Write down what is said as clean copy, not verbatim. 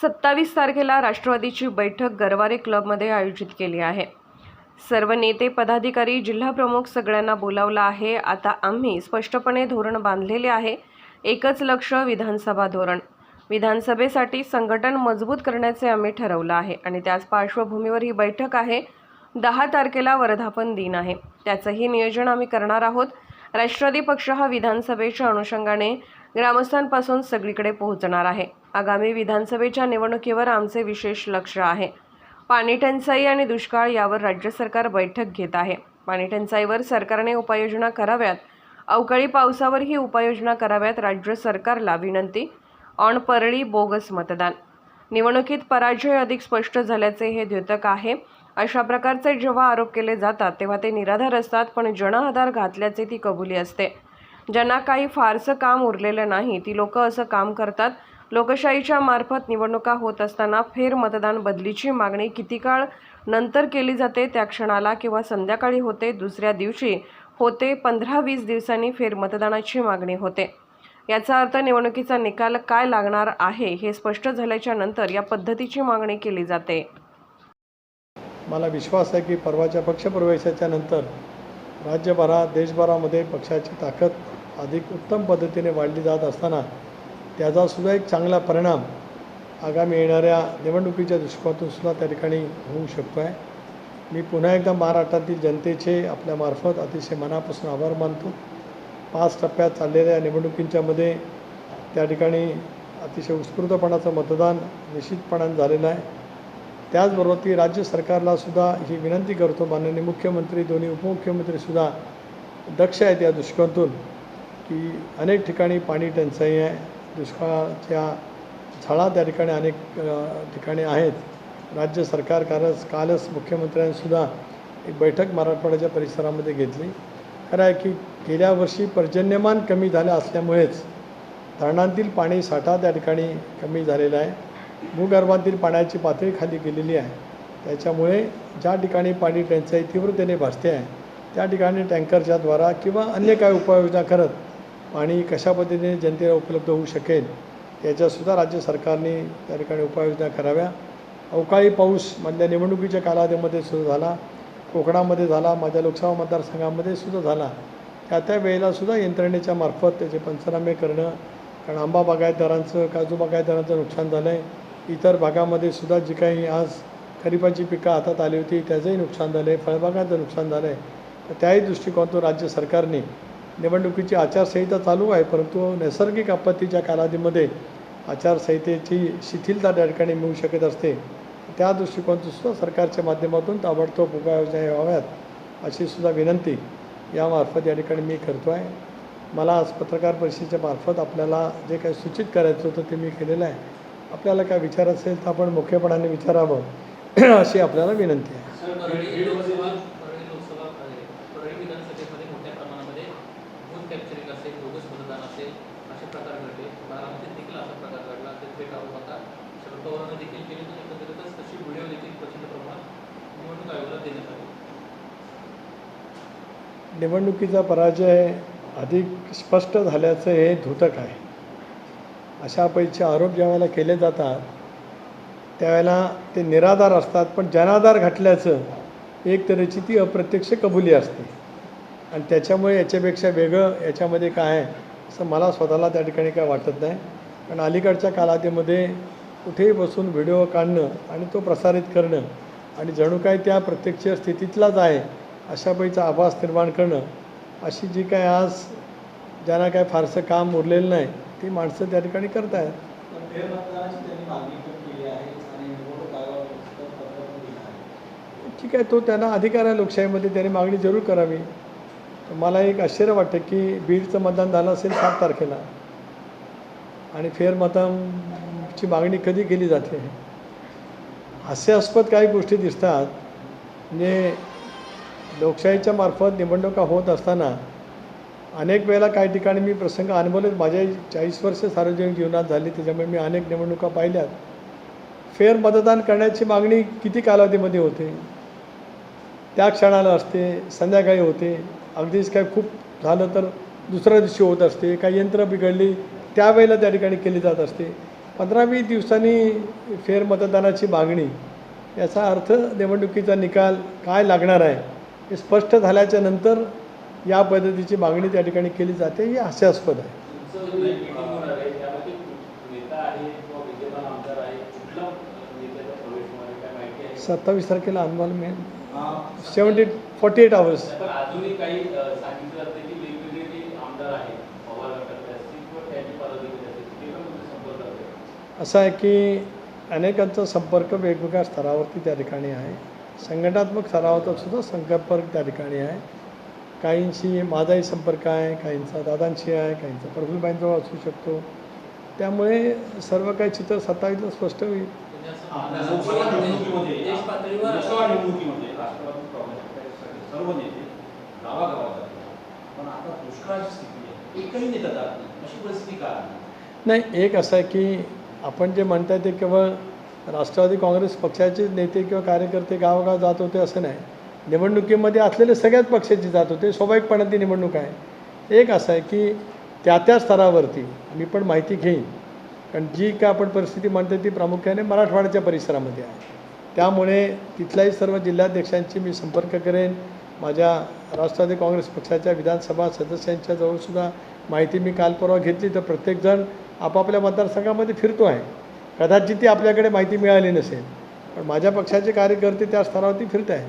27 तारखेला राष्ट्रवादीची बैठक गरवारे क्लबमध्ये आयोजित केली आहे। सर्व नेते पदाधिकारी जिल्हा प्रमुख सगळ्यांना बोलावलं आहे। आता आम्ही स्पष्टपणे धोरण बांधलेले आहे। एकच लक्ष विधानसभा धोरण। विधानसभेसाठी संघटन मजबूत करण्याचे आम्ही ठरवलं आहे आणि त्याच पार्श्वभूमीवर ही बैठक आहे। 10 तारखेला वर्धापन दिन आहे, त्याचंही नियोजन आम्ही करणार आहोत। राष्ट्रवादी पक्ष हा विधानसभेच्या अनुषंगाने ग्रामस्थांपासून सगळीकडे पोहोचणार आहे। आगामी विधानसभेच्या निवडणुकीवर आमचे विशेष लक्ष आहे। पाणी टंचाई आणि दुष्काळ यावर राज्य सरकार बैठक घेत आहे। पाणी टंचाईवर सरकारने उपाययोजना कराव्यात, अवकाळी पावसावरही उपाययोजना कराव्यात। राज्य सरकारला विनंती। ऑन परळी बोगस मतदान। निवडणुकीत पराजय अधिक स्पष्ट झाल्याचे हे द्योतक आहे। अशा प्रकारचे जेव्हा आरोप केले जातात तेव्हा ते निराधार असतात, पण जनआधार घातल्याचे ती कबुली असते। ज्यांना काही फारसं काम उरलेलं नाही ती लोक असं काम करतात। लोकशाहीच्या मार्फत निवडणुका होत असताना फेर मतदान बदलीची मागणी किती काळ नंतर केली जाते, त्या क्षणाला किंवा संध्याकाळी होते, दुसऱ्या दिवशी होते, 15-20 दिवसांनी फेर मतदानाची मागणी होते। याचा अर्थ निवडणुकीचा निकाल काय लागणार आहे हे स्पष्ट झाल्याच्या नंतर या पद्धतीची मागणी केली जाते। मला विश्वास आहे की परवाच्या पक्षप्रवेशाच्या नंतर राज्यभरात देशभरामध्ये पक्षाची ताकद अधिक उत्तम पद्धतीने वाढली जात असताना त्याचा सुद्धा एक चांगला परिणाम आगामी येणाऱ्या निवडणुकीच्या दृष्टिकोनातून सुद्धा त्या ठिकाणी होऊ शकतो आहे। मी पुन्हा एकदा महाराष्ट्रातील जनतेचे आपल्यामार्फत अतिशय मनापासून आभार मानतो। 5 टप्प्यात चाललेल्या निवडणुकींच्यामध्ये त्या ठिकाणी अतिशय उत्स्फूर्तपणाचं मतदान निश्चितपणाने झालेलं आहे। त्याचबरोबर ती राज्य सरकारला सुद्धा ही विनंती करतो, माननीय मुख्यमंत्री, दोन्ही उपमुख्यमंत्रीसुद्धा दक्ष आहेत या दृष्टिकोनातून की अनेक ठिकाणी पाणी टंचाई आहे, दुष्काळाच्या झळा त्या ठिकाणी अनेक ठिकाणी आहेत। राज्य सरकार कालच मुख्यमंत्र्यांनीसुद्धा एक बैठक मराठवाड्याच्या परिसरामध्ये घेतली। खरं आहे की गेल्या वर्षी पर्जन्यमान कमी झालं असल्यामुळेच धरणांतील पाणी साठा त्या ठिकाणी कमी झालेला आहे। भूगर्भातील पाण्याची पातळी खाली गेलेली आहे। त्याच्यामुळे ज्या ठिकाणी पाणी टंचाई तीव्रतेने भासते आहे त्या ठिकाणी टँकरच्या द्वारा किंवा अन्य काही उपाययोजना करत पाणी कशा पद्धतीने जनतेला उपलब्ध होऊ शकेल याच्यासुद्धा राज्य सरकारने त्या ठिकाणी उपाययोजना कराव्या। अवकाळी पाऊस मधल्या निवडणुकीच्या कालावधीमध्ये सुद्धा झाला, कोकणामध्ये झाला, माझ्या लोकसभा मतदारसंघामध्ये सुद्धा झाला। त्या वेळेलासुद्धा यंत्रणेच्या मार्फत त्याचे पंचनामे करणं, कारण आंबा बागायतदारांचं, काजू बागायतदारांचं नुकसान झालं आहे। इतर भागामध्ये सुद्धा जी काही आज खरीपाची पिकं हातात आली होती त्याचंही नुकसान झालं आहे, फळबागांचं नुकसान झालं आहे। तर त्याही दृष्टिकोनातून राज्य सरकारने निवडणुकीची आचारसंहिता चालू आहे, परंतु नैसर्गिक आपत्तीच्या कालावधीमध्ये आचारसंहितेची शिथिलता त्या ठिकाणी मिळू शकत असते। त्या दृष्टिकोनातून सुद्धा सरकारच्या माध्यमातून ताबडतोब उपाययोजना व्हाव्यात अशी सुद्धा विनंती यामार्फत या ठिकाणी मी करतो आहे। मला आज पत्रकार परिषदेच्या मार्फत आपल्याला जे काही सूचित करायचं होतं ते मी केलेलं आहे। आपल्याला काय विचार असेल तर आपण मुख्यपणाने विचारावं अशी आपल्याला विनंती आहे। निवडणुकीचा पराजय अधिक स्पष्ट झाल्याचं हे द्योतक आहे। अशापैकी आरोप ज्यावेळेला केले जातात त्यावेळेला ते निराधार असतात, पण जनाधार घातल्याचं एक तऱ्हेची ती अप्रत्यक्ष कबुली असते आणि त्याच्यामुळे याच्यापेक्षा वेगळं याच्यामध्ये काय आहे असं मला स्वतःला त्या ठिकाणी काय वाटत नाही। पण अलीकडच्या कालावधीमध्ये कुठेही बसून व्हिडिओ काढणं आणि तो प्रसारित करणं आणि जणू काय त्या प्रत्यक्ष स्थितीतलाच आहे अशापैकीचा आभास निर्माण करणं, अशी जी काय आज ज्यांना काय फारसं काम उरलेलं नाही ती माणसं त्या ठिकाणी करत आहेत। ठीक आहे, तो त्यांना अधिकार आहे लोकशाहीमध्ये, त्यांनी मागणी जरूर करावी। मला एक आश्चर्य वाटतं की बीडचं मतदान झालं असेल 7 तारखेला आणि फेरमतांची मागणी कधी केली जाते। हास्यास्पद काही गोष्टी दिसतात। म्हणजे लोकशाहीच्या मार्फत निवडणुका होत असताना अनेक वेळेला काही ठिकाणी मी प्रसंग अनुभवले। माझ्या 40 वर्ष सार्वजनिक जीवनात झाली, त्याच्यामुळे मी अनेक निवडणुका पाहिल्यात। फेर मतदान करण्याची मागणी किती कालावधीमध्ये होते, त्या क्षणाला असते, संध्याकाळी होते, अगदीच काय खूप झालं तर दुसऱ्या दिवशी होत असते, काही यंत्र बिघडली त्यावेळेला त्या ठिकाणी केली जात असते। 15-20 दिवसांनी फेरमतदानाची मागणी याचा अर्थ निवडणुकीचा निकाल काय लागणार आहे हे स्पष्ट झाल्याच्या नंतर या पद्धतीची मागणी त्या ठिकाणी केली जाते ही हास्यास्पद आहे. 27 तारखेला अहवाल मिळेल. 48 आवर्स. अजूनही काही सांगितलं जातं की वेगवेगळे जे आमदार आहेत पवार गटातले असतील किंवा त्यांचे पदाधिकारी असतील ते पण तुमच्या संपर्कात आहेत. असं आहे की अनेकांचा संपर्क वेगवेगळ्या स्तरावरती त्या ठिकाणी आहे. संघटनात्मक स्तरावरचा सुद्धा संपर्क त्या ठिकाणी आहे. काहींशी माझाही संपर्क आहे, काहींचा दादांशी आहे, काहींचा प्रफुल्लबाईंजवळ असू शकतो. त्यामुळे सर्व काही चित्र 27ला स्पष्ट होईल. देश पातळीवर निवडणुकीमध्ये राष्ट्रवादी काँग्रेसचे सर्व नेते गावागावात जातात, पण आता दुष्काळाची स्थिती आहे, एकही नेता जात नाही. अशी परिस्थिती का आहे? नाही, एक असं आहे की आपण जे म्हणताय ते केवळ राष्ट्रवादी काँग्रेस पक्षाचे नेते किंवा कार्यकर्ते गावोगाव जात होते असं नाही. निवडणुकीमध्ये असलेले सगळ्याच पक्षाचे जात होते. स्वाभाविकपणे ती निवडणूक आहे. एक असं आहे की त्या स्तरावरती मी पण माहिती घेईन, कारण जी काय आपण परिस्थिती म्हणतो ती प्रामुख्याने मराठवाड्याच्या परिसरामध्ये आहे. त्यामुळे तिथल्याही सर्व जिल्हाध्यक्षांची मी संपर्क करेन. माझ्या राष्ट्रवादी काँग्रेस पक्षाच्या विधानसभा सदस्यांच्या जवळसुद्धा माहिती मी काल परवा घेतली. तर प्रत्येकजण आपापल्या मतदारसंघामध्ये फिरतो आहे. कदाचित ती आपल्याकडे माहिती मिळाली नसेल, पण माझ्या पक्षाचे कार्यकर्ते त्या स्तरावरती फिरत आहेत.